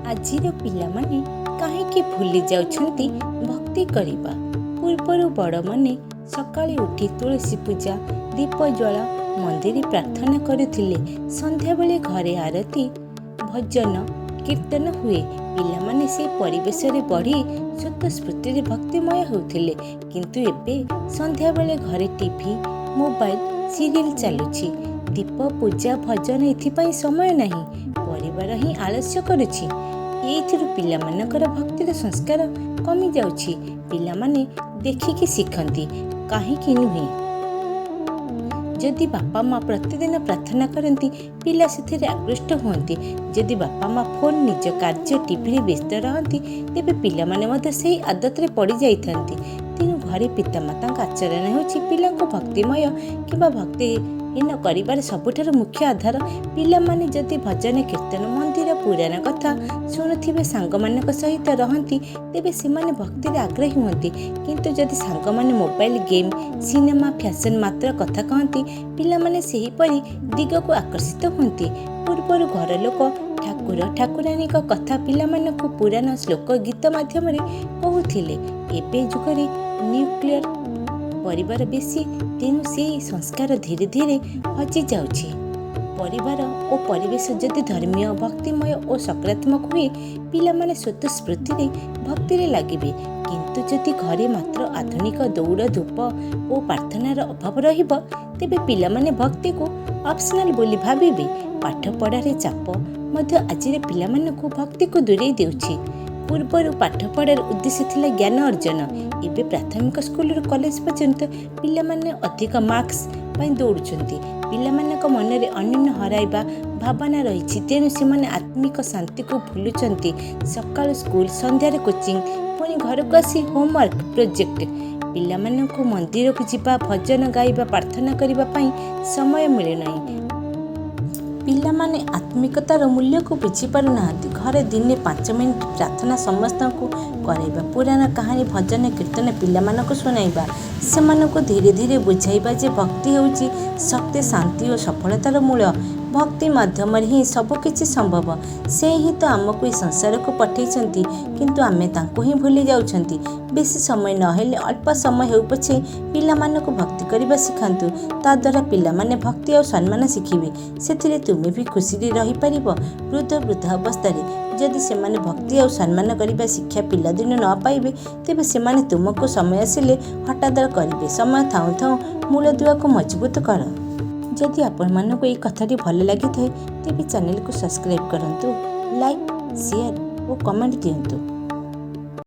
ଆଜିର ପିଲାମାନେ କାହିଁକି ଭୁଲି ଯାଉଛନ୍ତି ଭକ୍ତି କରିବା? ପୂର୍ବରୁ ବଡ଼ମାନେ ସକାଳେ ଉଠି ତୁଳସୀ ପୂଜା, ଦୀପ ଜ୍ୱାଳା, ମନ୍ଦିର ପ୍ରାର୍ଥନା କରୁଥିଲେ। ସନ୍ଧ୍ୟାବେଳେ ଘରେ ଆରତି, ଭଜନ, କୀର୍ତ୍ତନ ହୁଏ। ପିଲାମାନେ ସେ ପରିବେଶରେ ବଢ଼ି ସ୍ୱତଃସ୍ଫୂର୍ତ୍ତିରେ ଭକ୍ତିମୟ ହେଉଥିଲେ। କିନ୍ତୁ ଏବେ ସନ୍ଧ୍ୟାବେଳେ ଘରେ ଟିଭି, ମୋବାଇଲ, ସିରିଏଲ ଚାଲୁଛି। ଦୀପ, ପୂଜା, ଭଜନ ଏଥିପାଇଁ ସମୟ ନାହିଁ। ପରିବାର ହିଁ ଆଳସ୍ୟ କରୁଛି। ଏଇଥିରୁ ପିଲାମାନଙ୍କର ଭକ୍ତିର ସଂସ୍କାର କମି ଯାଉଛି। ପିଲାମାନେ ଦେଖିକି ଶିଖନ୍ତି, କାହିଁକି ନୁହେଁ। ଯଦି ବାପା ମା ପ୍ରତିଦିନ ପ୍ରାର୍ଥନା କରନ୍ତି, ପିଲା ସେଥିରେ ଆକୃଷ୍ଟ ହୁଅନ୍ତି। ଯଦି ବାପା ମା ଫୋନ୍, ନିଜ କାର୍ଯ୍ୟ, ଟିଭିରେ ବ୍ୟସ୍ତ ରହନ୍ତି, ତେବେ ପିଲାମାନେ ମଧ୍ୟ ସେହି ଆଦତରେ ପଡ଼ିଯାଇଥାନ୍ତି। ତେଣୁ ଘରେ ପିତାମାତାଙ୍କ ଆଚରଣ ହେଉଛି ପିଲାଙ୍କୁ ଭକ୍ତିମୟ କିମ୍ବା ଭକ୍ତିହୀନ କରିବାର ସବୁଠାରୁ ମୁଖ୍ୟ ଆଧାର। ପିଲାମାନେ ଯଦି ଭଜନ, କୀର୍ତ୍ତନ, ମନ୍ଦିର, ପୁରାଣ କଥା ଶୁଣୁଥିବେ, ସାଙ୍ଗମାନଙ୍କ ସହିତ ରହନ୍ତି, ତେବେ ସେମାନେ ଭକ୍ତିରେ ଆଗ୍ରହୀ ହୁଅନ୍ତି। କିନ୍ତୁ ଯଦି ସାଙ୍ଗମାନେ ମୋବାଇଲ, ଗେମ୍, ସିନେମା, ଫ୍ୟାସନ୍ ମାତ୍ର କଥା କହନ୍ତି, ପିଲାମାନେ ସେହିପରି ଦିଗକୁ ଆକର୍ଷିତ ହୁଅନ୍ତି। ପୂର୍ବରୁ ଘର ଲୋକ ଠାକୁର ଠାକୁରାଣୀଙ୍କ କଥା ପିଲାମାନଙ୍କୁ ପୁରାଣ, ଶ୍ଲୋକ, ଗୀତ ମାଧ୍ୟମରେ କହୁଥିଲେ। ଏବେ ଯୁଗରେ ନ୍ୟୁକ୍ଲିୟର ପରିବାର ବେଶୀ, ତେଣୁ ସେହି ସଂସ୍କାର ଧୀରେ ଧୀରେ ହଜିଯାଉଛି। ପରିବାର ଓ ପରିବେଶ ଯଦି ଧର୍ମୀୟ, ଭକ୍ତିମୟ ଓ ସକାରାତ୍ମକ ହୁଏ, ପିଲାମାନେ ସ୍ୱତଃସ୍ଫୂର୍ତ୍ତିରେ ଭକ୍ତିରେ ଲାଗିବେ। କିନ୍ତୁ ଯଦି ଘରେ ମାତ୍ର ଆଧୁନିକ ଦୌଡ଼ ଧୂପ ଓ ପ୍ରାର୍ଥନାର ଅଭାବ ରହିବ, ତେବେ ପିଲାମାନେ ଭକ୍ତିକୁ ଅପସନାଲ ବୋଲି ଭାବିବେ। ପାଠପଢ଼ାରେ ଚାପ ମଧ୍ୟ ଆଜିର ପିଲାମାନଙ୍କୁ ଭକ୍ତିକୁ ଦୂରେଇ ଦେଉଛି। ପୂର୍ବରୁ ପାଠପଢ଼ାର ଉଦ୍ଦେଶ୍ୟ ଥିଲା ଜ୍ଞାନ ଅର୍ଜନ। ଏବେ ପ୍ରାଥମିକ ସ୍କୁଲରୁ କଲେଜ ପର୍ଯ୍ୟନ୍ତ ପିଲାମାନେ ଅଧିକ ମାର୍କସ ପାଇଁ ଦୌଡ଼ୁଛନ୍ତି। ପିଲାମାନଙ୍କ ମନରେ ଅନନ୍ୟ ହରାଇବା ଭାବନା ରହିଛି, ତେଣୁ ସେମାନେ ଆତ୍ମିକ ଶାନ୍ତିକୁ ଭୁଲୁଛନ୍ତି। ସକାଳୁ ସ୍କୁଲ, ସନ୍ଧ୍ୟାରେ କୋଚିଂ, ପୁଣି ଘରକୁ ଆସି ହୋମୱାର୍କ, ପ୍ରୋଜେକ୍ଟ। ପିଲାମାନଙ୍କୁ ମନ୍ଦିରକୁ ଯିବା, ଭଜନ ଗାଇବା, ପ୍ରାର୍ଥନା କରିବା ପାଇଁ ସମୟ ମିଳୁନାହିଁ। ପିଲାମାନେ ଆତ୍ମିକତାର ମୂଲ୍ୟକୁ ବୁଝିପାରୁନାହାନ୍ତି। ଘରେ ଦିନେ 5 ମିନିଟ୍ ପ୍ରାର୍ଥନା ସମସ୍ତଙ୍କୁ କରାଇବା, ପୁରାଣ, କାହାଣୀ, ଭଜନ, କୀର୍ତ୍ତନ ପିଲାମାନଙ୍କୁ ଶୁଣାଇବା, ସେମାନଙ୍କୁ ଧୀରେ ଧୀରେ ବୁଝାଇବା ଯେ ଭକ୍ତି ହେଉଛି ଶକ୍ତି, ଶାନ୍ତି ଓ ସଫଳତାର ମୂଳ। ଭକ୍ତି ମାଧ୍ୟମରେ ହିଁ ସବୁକିଛି ସମ୍ଭବ। ସେ ହିଁ ତ ଆମକୁ ଏ ସଂସାରକୁ ପଠାଇଛନ୍ତି, କିନ୍ତୁ ଆମେ ତାଙ୍କୁ ହିଁ ଭୁଲି ଯାଉଛନ୍ତି। ବେଶୀ ସମୟ ନହେଲେ ଅଳ୍ପ ସମୟ ହେଉ ପଛେ ପିଲାମାନଙ୍କୁ ଭକ୍ତି କରିବା ଶିଖାନ୍ତୁ। ତାଦ୍ୱାରା ପିଲାମାନେ ଭକ୍ତି ଆଉ ସମ୍ମାନ ଶିଖିବେ। ସେଥିରେ ତୁମେ ବି ଖୁସିରେ ରହିପାରିବ। ବୃଦ୍ଧ ଅବସ୍ଥାରେ ଯଦି ସେମାନେ ଭକ୍ତି ଆଉ ସମ୍ମାନ କରିବା ଶିକ୍ଷା ପିଲାଦିନୁ ନ ପାଇବେ, ତେବେ ସେମାନେ ତୁମକୁ ସମୟ ଆସିଲେ ହଠାତ୍ କରିବେ। ସମୟ ଥାଉଁ ଥାଉଁ ମୂଳଦୁଆକୁ ମଜବୁତ କର। ଯଦି ଆପଣମାନଙ୍କୁ ଏହି କଥାଟି ଭଲ ଲାଗିଥାଏ, ତେବେ ଚ୍ୟାନେଲକୁ ସବସ୍କ୍ରାଇବ୍ କରନ୍ତୁ, ଲାଇକ୍, ସେୟାର ଓ କମେଣ୍ଟ ଦିଅନ୍ତୁ।